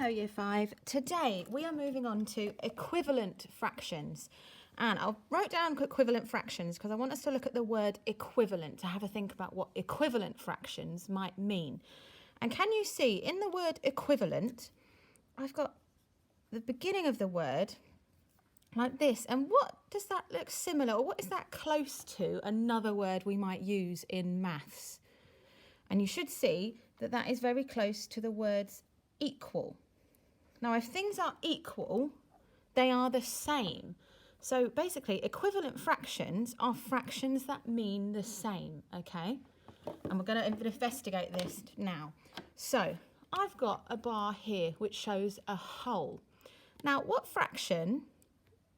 Hello Year 5. Today we are moving on to equivalent fractions. And I wrote down equivalent fractions because I want us to look at the word equivalent to have a think about what equivalent fractions might mean. And can you see in the word equivalent, I've got the beginning of the word like this. And what does that look similar, or what is that close to another word we might use in maths? And you should see that that is very close to the words equal. Now, if things are equal, they are the same. So basically, equivalent fractions are fractions that mean the same, okay? And we're going to investigate this now. So I've got a bar here which shows a whole. Now, what fraction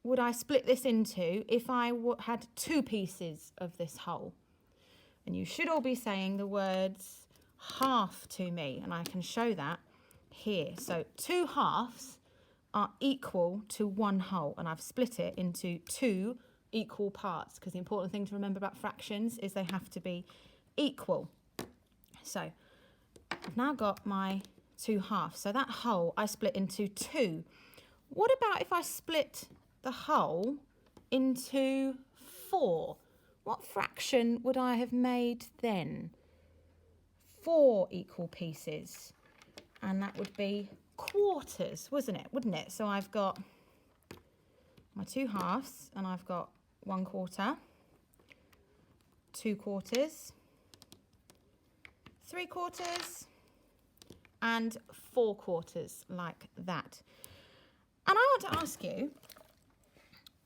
would I split this into if I had two pieces of this whole? And you should all be saying the words half to me, and I can show that here. So 2 halves are equal to 1 whole, and I've split it into 2 equal parts because the important thing to remember about fractions is they have to be equal. So I've now got my 2 halves. So that whole I split into 2. What about if I split the whole into 4? What fraction would I have made then? 4 equal pieces. And that would be quarters, wouldn't it? So I've got my 2 halves, and I've got 1 quarter, 2 quarters, 3 quarters, and 4 quarters, like that. And I want to ask you,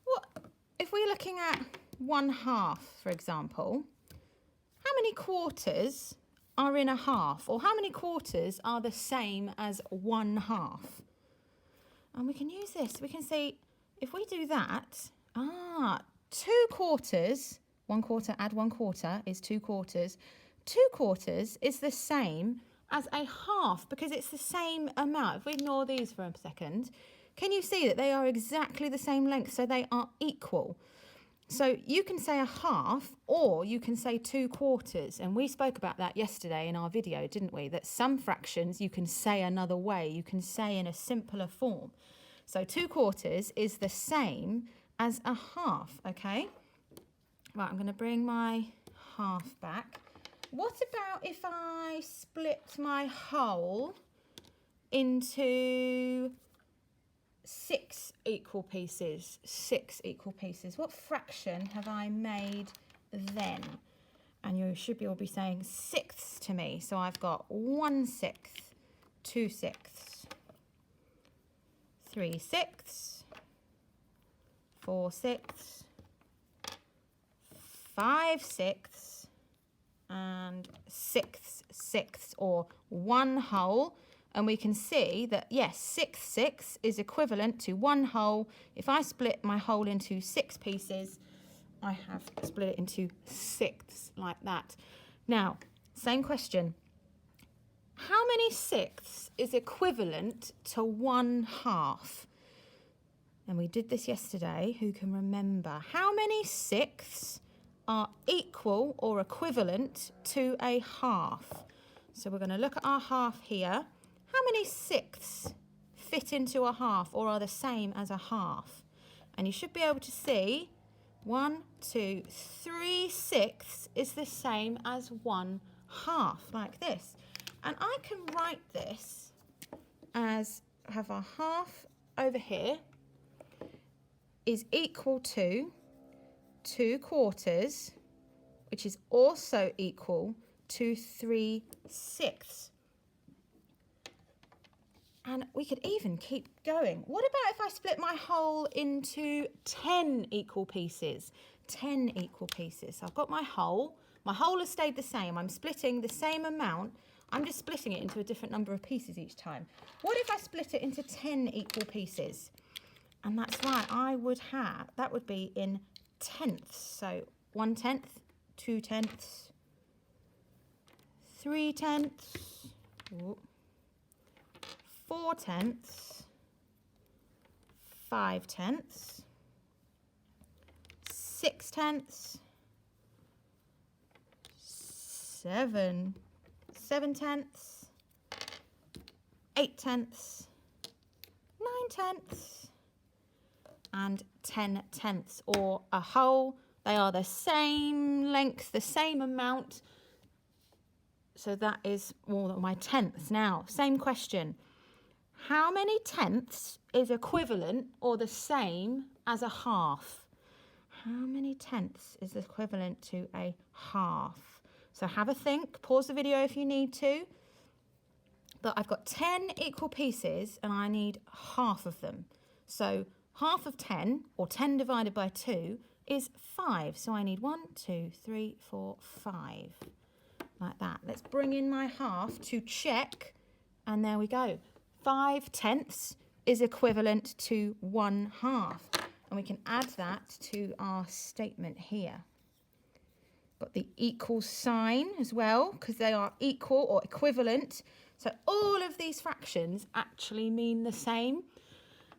what if we're looking at 1 half, for example, how many quarters are in a half, or how many quarters are the same as 1 half? And we can use this. We can say, if we do that, 2 quarters, 1 quarter add 1 quarter is 2 quarters. 2 quarters is the same as a half because it's the same amount. If we ignore these for a second, can you see that they are exactly the same length? So they are equal. So you can say a half, or you can say 2 quarters. And we spoke about that yesterday in our video, didn't we? That some fractions you can say another way. You can say in a simpler form. So 2 quarters is the same as a half, okay? Right, I'm going to bring my half back. What about if I split my whole into 6 equal pieces? 6 equal pieces. What fraction have I made then? And you should all be saying sixths to me. So I've got 1/6, 2/6, 3/6, 4/6, 5/6, and 6/6, or 1 whole. And we can see that, yes, 6/6 is equivalent to 1 whole. If I split my whole into 6 pieces, I have split it into sixths, like that. Now, same question. How many sixths is equivalent to 1 half? And we did this yesterday. Who can remember? How many sixths are equal or equivalent to a half? So we're going to look at our half here. How many sixths fit into a half or are the same as a half? And you should be able to see 1, 2, 3 sixths is the same as 1 half, like this. And I can write this as have our half over here is equal to 2 quarters, which is also equal to 3 sixths. And we could even keep going. What about if I split my whole into 10 equal pieces? 10 equal pieces. So I've got my whole. My whole has stayed the same. I'm splitting the same amount. I'm just splitting it into a different number of pieces each time. What if I split it into 10 equal pieces? And that's right, that would be in tenths. So 1/10, 2/10, 3/10, 4/10, 5/10, 6/10, 7/10, 8/10, 9/10 and 10/10, or a whole. They are the same length, the same amount. So that is all my tenths. Now, same question. How many tenths is equivalent or the same as a half? How many tenths is equivalent to a half? So have a think, pause the video if you need to. But I've got 10 equal pieces and I need half of them. So half of 10, or 10 divided by 2, is 5. So I need 1, 2, 3, 4, 5. Like that. Let's bring in my half to check. And there we go. 5/10 is equivalent to 1/2. And we can add that to our statement here. Got the equal sign as well, because they are equal or equivalent. So all of these fractions actually mean the same.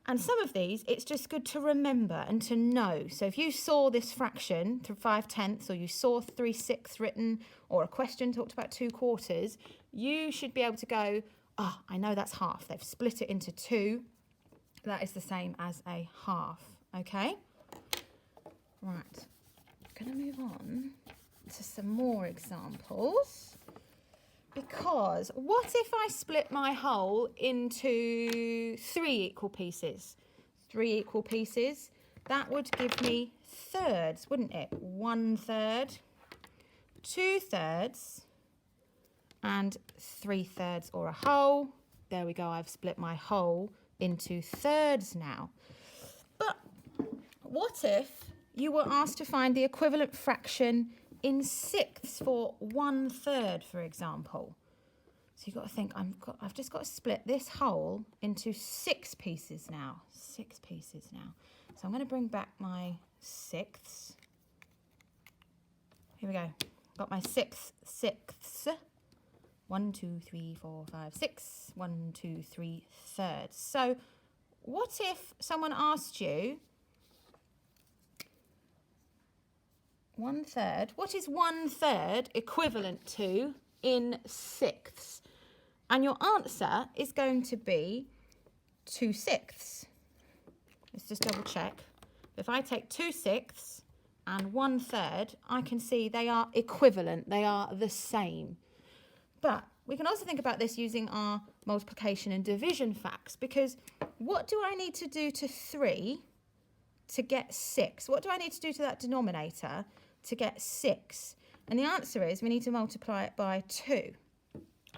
And some of these, it's just good to remember and to know. So if you saw this fraction through 5/10, or you saw 3/6 written, or a question talked about 2/4, you should be able to go, oh, I know that's half. They've split it into 2. That is the same as a half, okay? Right, I'm going to move on to some more examples. Because what if I split my whole into 3 equal pieces? 3 equal pieces, that would give me thirds, wouldn't it? 1/3, 2/3, and 3/3, or a whole. There we go, I've split my whole into thirds now. But what if you were asked to find the equivalent fraction in sixths for 1/3, for example? So you've got to think, I've just got to split this whole into 6 pieces now. 6 pieces now. So I'm going to bring back my sixths. Here we go. Got my sixths. 1, 2, 3, 4, 5, 6. 1, 2, 3 thirds. So what if someone asked you 1/3, what is 1/3 equivalent to in sixths? And your answer is going to be 2/6. Let's just double check. If I take 2/6 and 1/3, I can see they are equivalent. They are the same. But we can also think about this using our multiplication and division facts, because what do I need to do to 3 to get 6? What do I need to do to that denominator to get 6? And the answer is we need to multiply it by 2.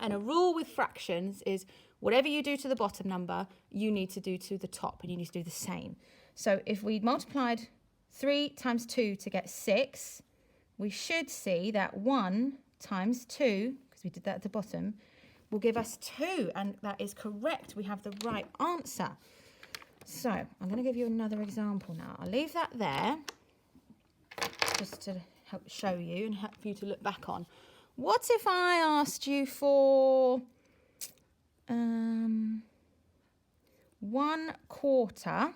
And a rule with fractions is whatever you do to the bottom number, you need to do to the top, and you need to do the same. So if we multiplied 3 times 2 to get 6, we should see that 1 times 2, because we did that at the bottom, will give us 2. And that is correct. We have the right answer. So I'm going to give you another example now. I'll leave that there just to help show you and help you to look back on. What if I asked you for 1/4?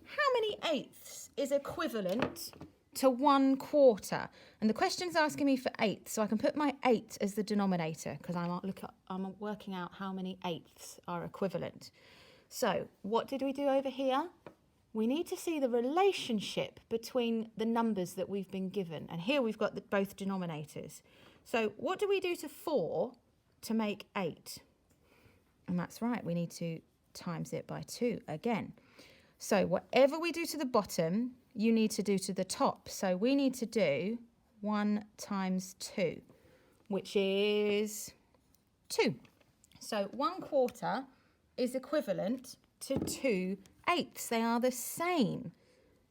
How many eighths is equivalent to 1/4? And the question's asking me for eighths, so I can put my 8 as the denominator, because I'm working out how many eighths are equivalent. So what did we do over here? We need to see the relationship between the numbers that we've been given. And here we've got both denominators. So what do we do to 4 to make 8? And that's right, we need to times it by 2 again. So whatever we do to the bottom, you need to do to the top. So we need to do 1 times 2, which is 2. So 1/4 is equivalent to 2/8. They are the same.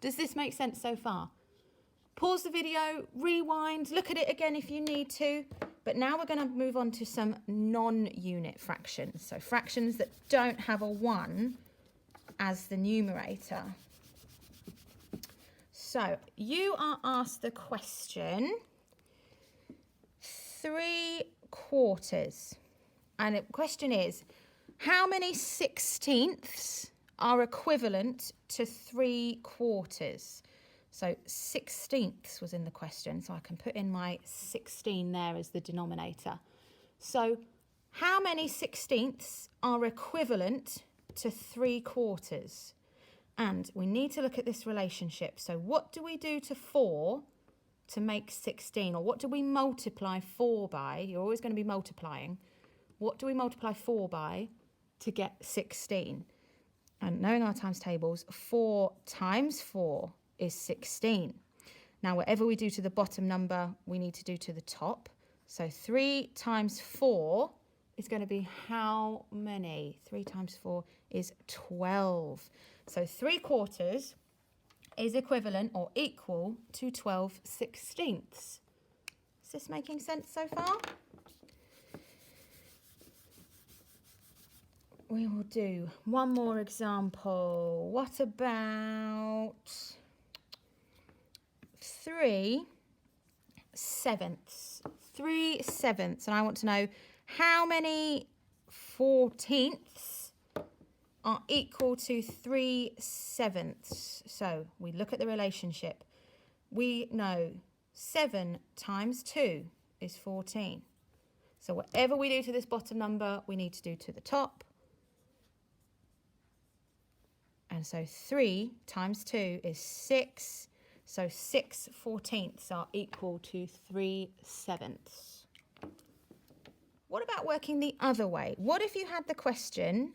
Does this make sense so far? Pause the video, rewind, look at it again if you need to. But now we're going to move on to some non-unit fractions. So fractions that don't have a 1 as the numerator. So you are asked the question 3/4. And the question is, how many 16ths are equivalent to 3/4? So 16ths was in the question, so I can put in my 16 there as the denominator. So how many 16ths are equivalent to 3/4. And we need to look at this relationship. So what do we do to 4 to make 16? Or what do we multiply 4 by? You're always going to be multiplying. What do we multiply 4 by to get 16? And knowing our times tables, 4 times 4 is 16. Now, whatever we do to the bottom number, we need to do to the top. So 3 times 4 is going to be how many? 3 times 4 is 12. So 3/4 is equivalent or equal to 12/16. Is this making sense so far? We will do one more example. What about 3/7? 3/7. And I want to know how many 14ths are equal to 3/7. So we look at the relationship. We know 7 times 2 is 14. So whatever we do to this bottom number, we need to do to the top. And so 3 times 2 is 6. So 6/14 are equal to 3/7. What about working the other way? What if you had the question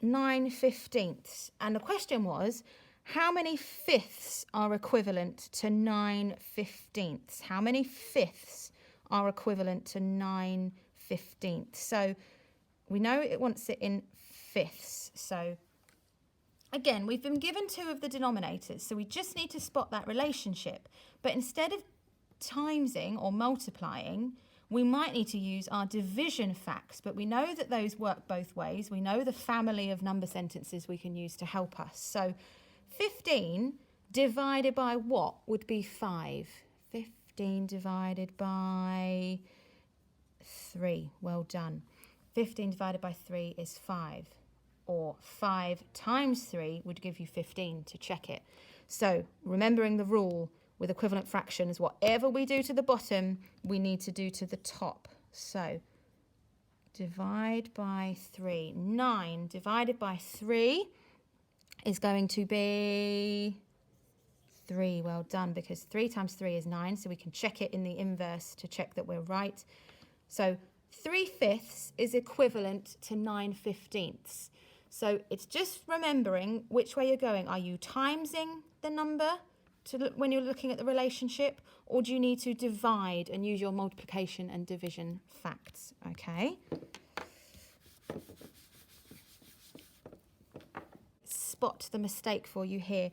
9/15? And the question was, how many fifths are equivalent to 9/15? How many fifths are equivalent to 9/15? So we know it wants it in fifths. So again, we've been given 2 of the denominators, so we just need to spot that relationship. But instead of timesing or multiplying, we might need to use our division facts, but we know that those work both ways. We know the family of number sentences we can use to help us. So 15 divided by what would be 5? 15 divided by 3. Well done. 15 divided by 3 is 5. Or 5 times 3 would give you 15 to check it. So remembering the rule with equivalent fractions, whatever we do to the bottom, we need to do to the top. So divide by 3. 9 divided by 3 is going to be 3. Well done, because 3 times 3 is 9, so we can check it in the inverse to check that we're right. So 3/5 is equivalent to 9/15. So it's just remembering which way you're going. Are you timesing the number when you're looking at the relationship, or do you need to divide and use your multiplication and division facts? Okay. Spot the mistake for you here.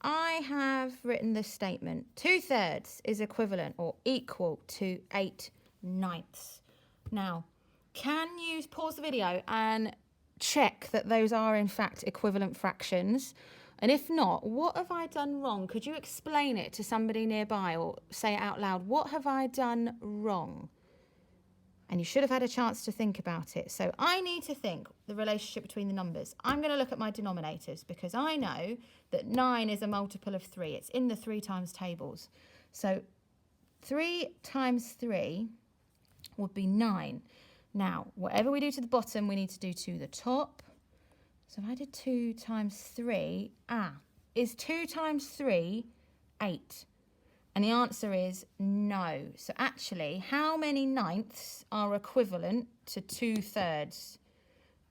I have written this statement. 2/3 is equivalent or equal to 8/9. Now, can you pause the video and check that those are in fact equivalent fractions? And if not, what have I done wrong? Could you explain it to somebody nearby or say it out loud? What have I done wrong? And you should have had a chance to think about it. So I need to think the relationship between the numbers. I'm going to look at my denominators because I know that 9 is a multiple of 3. It's in the 3 times tables. So 3 times 3 would be 9. Now, whatever we do to the bottom, we need to do to the top. So if I did 2 times 3, is 2 times 3 8? And the answer is no. So actually, how many ninths are equivalent to 2/3?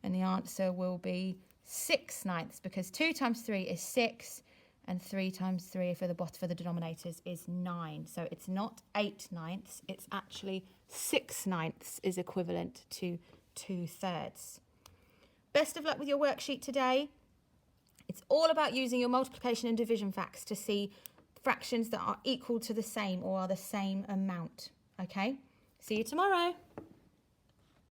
And the answer will be 6/9, because 2 times 3 is 6, and 3 times 3 for the denominators is 9. So it's not 8/9, it's actually 6/9 is equivalent to 2/3. Best of luck with your worksheet today. It's all about using your multiplication and division facts to see fractions that are equal to the same or are the same amount. Okay? See you tomorrow.